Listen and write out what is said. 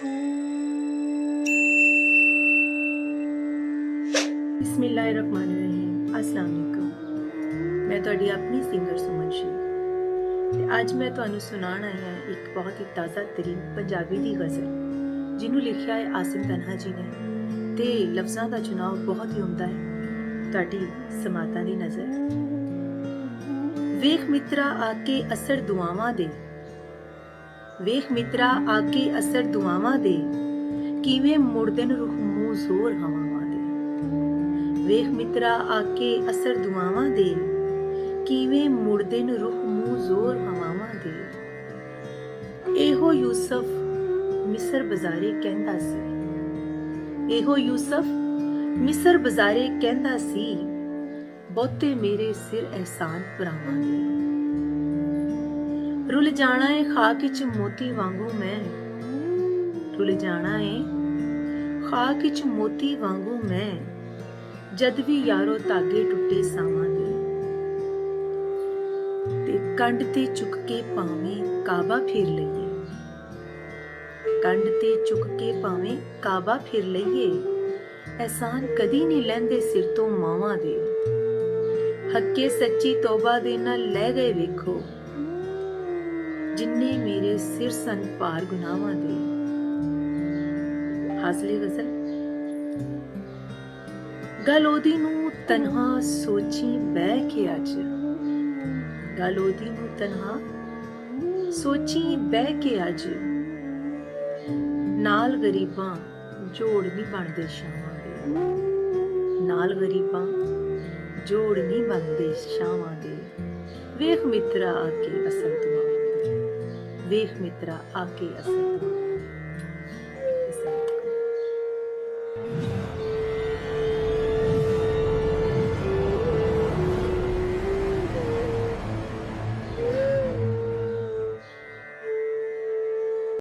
बिस्मिल्लाहिर्रहमानिर्रहीम। अस्सलाम वालेकुम। मैं तुहाडी अपनी सिंगर सुमन शी ते अज मैं तुहानू सुनाण आई हां एक बहुत ही ताज़ा तरीन पंजाबी दी गज़ल जिन्हों लिखिया है आसिम तन्हा जी ने ते लफ्ज़ां दा चुनाव बहुत ही उम्दा है। तुहाडी समातां दी नज़र वेख मित्रा आके असर दुआवां दे, वेख मित्रा आके असर दुआवां दे किवें मुड़दे न रुख मूंह जोर हवावां दे। वेख मित्रा आके असर दुआवां दे किवें मुड़दे न रुख मूंह जोर हवावां दे। एहो यूसुफ मिस्र बज़ारे कहंदा सी, एहो यूसुफ मिस्र बज़ारे कहंदा सी बहुते मेरे सिर एहसान भरावां दे। रुल जाना है खाक च मोती वांगू मैं, रुल जाना है खाक च मोती वांगू मैं जद भी यारो धागे टुटे सावां दे। ते कंड ते चुक के भावें काबा फिर लईए, कंड ते चुक के भावें काबा फिर लईए एहसान कदी नहीं लैंदे सिर तो मावां दे। हक्के सच्ची तौबा दे नाल लै गए वेखो जिन्ने मेरे सिर सन भार गुनाहां दे। हाज़िले गज़ल गल ओदी नूं तन्हा सोची बह के अज, गल ओदी नूं तन्हा सोची बह के अज नाल गरीबां जोड़ नहीं बनदे शावां दे, नाल गरीबां जोड़ नहीं बनदे शावां दे। वेख मित्रा आके असर दुआवां दे, वेख मित्रा आके असर दुआवां दे।